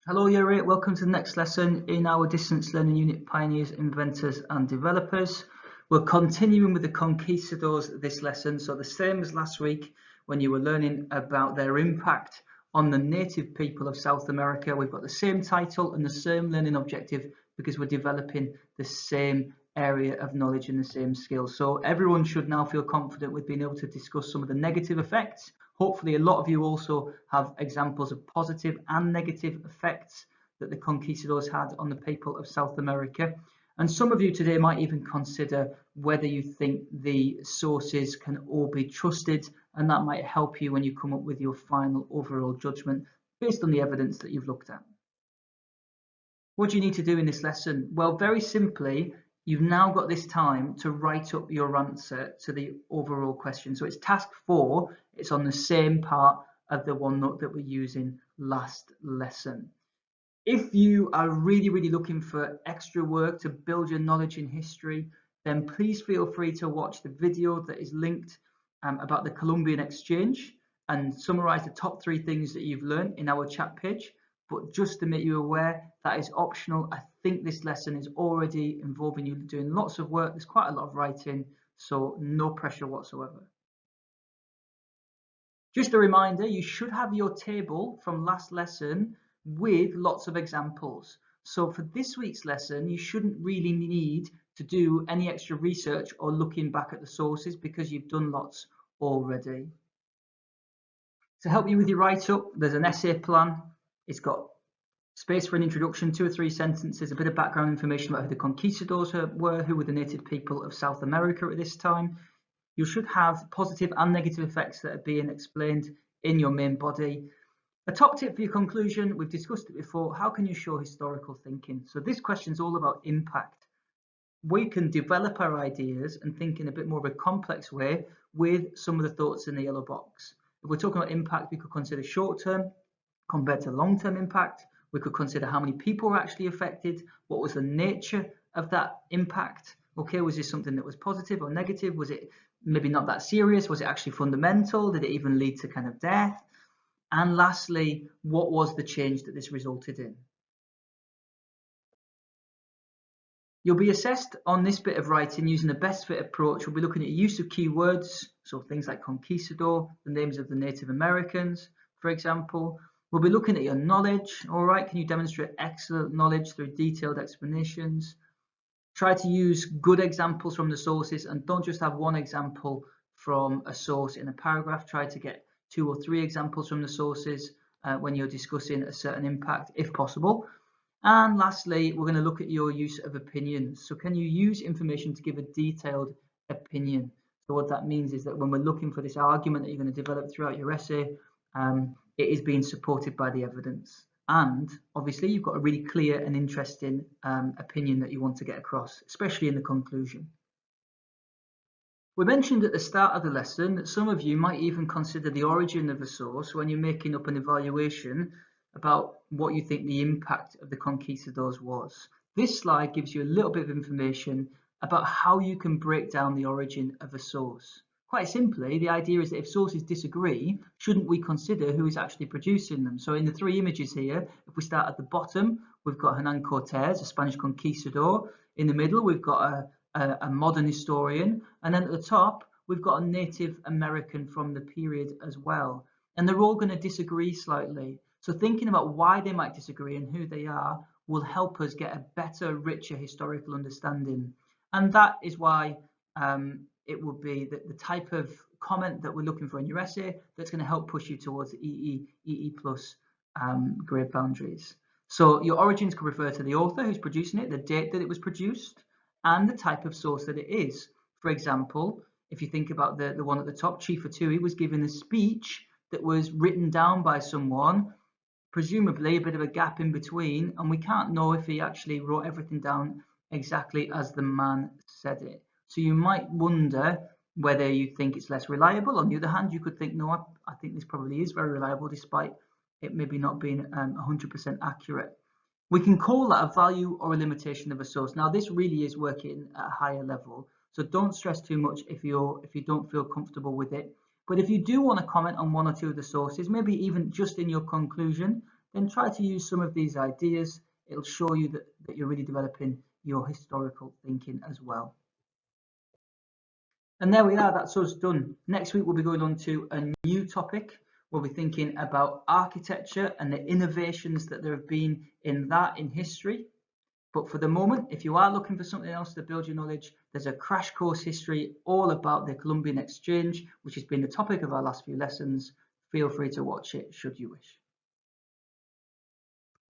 Hello, year 8. Welcome to the next lesson in our distance learning unit, Pioneers, Inventors and Developers. We're continuing with the conquistadors this lesson. So the same as last week when you were learning about their impact on the native people of South America. We've got the same title and the same learning objective because we're developing the same area of knowledge and the same skills. So everyone should now feel confident with being able to discuss some of the negative effects. Hopefully, a lot of you also have examples of positive and negative effects that the conquistadors had on the people of South America. And some of you today might even consider whether you think the sources can all be trusted, and that might help you when you come up with your final overall judgment based on the evidence that you've looked at. What do you need to do in this lesson? Well, very simply, you've now got this time to write up your answer to the overall question. So it's task 4. It's on the same part of the OneNote that we're using last lesson. If you are really looking for extra work to build your knowledge in history, then please feel free to watch the video that is linked about the Columbian Exchange and summarize the top 3 things that you've learned in our chat page. But just to make you aware, that is optional. I think this lesson is already involving you doing lots of work. There's quite a lot of writing, so no pressure whatsoever. Just a reminder, you should have your table from last lesson with lots of examples. So for this week's lesson, you shouldn't really need to do any extra research or looking back at the sources because you've done lots already. To help you with your write-up, there's an essay plan. It's got space for an introduction, 2 or 3 sentences, a bit of background information about who the conquistadors were, who were the native people of South America at this time. You should have positive and negative effects that are being explained in your main body. A top tip for your conclusion, we've discussed it before, how can you show historical thinking? So this question is all about impact. We can develop our ideas and think in a bit more of a complex way with some of the thoughts in the yellow box. If we're talking about impact, we could consider short-term compared to long-term impact. We could consider how many people were actually affected, what was the nature of that impact. Okay, was this something that was positive or negative? Was it maybe not that serious? Was it actually fundamental? Did it even lead to kind of death? And lastly, what was the change that this resulted in? You'll be assessed on this bit of writing using the best fit approach. We'll be looking at use of keywords, so things like conquistador, the names of the Native Americans, for example. We'll be looking at your knowledge. All right, can you demonstrate excellent knowledge through detailed explanations? Try to use good examples from the sources and don't just have one example from a source in a paragraph. Try to get 2 or 3 examples from the sources when you're discussing a certain impact, if possible. And lastly, we're going to look at your use of opinions. So can you use information to give a detailed opinion? So what that means is that when we're looking for this argument that you're going to develop throughout your essay, it is being supported by the evidence. And obviously, you've got a really clear and interesting opinion that you want to get across, especially in the conclusion. We mentioned at the start of the lesson that some of you might even consider the origin of a source when you're making up an evaluation about what you think the impact of the conquistadors was. This slide gives you a little bit of information about how you can break down the origin of a source. Quite simply, the idea is that if sources disagree, shouldn't we consider who is actually producing them? So in the 3 images here, if we start at the bottom, we've got Hernán Cortés, a Spanish conquistador. In the middle, we've got a modern historian. And then at the top, we've got a Native American from the period as well. And they're all going to disagree slightly. So thinking about why they might disagree and who they are will help us get a better, richer historical understanding. And that is why it will be the type of comment that we're looking for in your essay that's going to help push you towards the EE plus grade boundaries. So your origins could refer to the author who's producing it, the date that it was produced, and the type of source that it is. For example, if you think about the one at the top, Chief Fatui was given a speech that was written down by someone, presumably a bit of a gap in between, and we can't know if he actually wrote everything down exactly as the man said it. So you might wonder whether you think it's less reliable. On the other hand, you could think, no, I think this probably is very reliable, despite it maybe not being 100% accurate. We can call that a value or a limitation of a source. Now, this really is working at a higher level, so don't stress too much if you don't feel comfortable with it. But if you do want to comment on 1 or 2 of the sources, maybe even just in your conclusion, then try to use some of these ideas. It'll show you that you're really developing your historical thinking as well. And there we are, that's us done. Next week we'll be going on to a new topic. We'll be thinking about architecture and the innovations that there have been in that in history. But for the moment, if you are looking for something else to build your knowledge, there's a crash course history all about the Columbian Exchange, which has been the topic of our last few lessons. Feel free to watch it should you wish.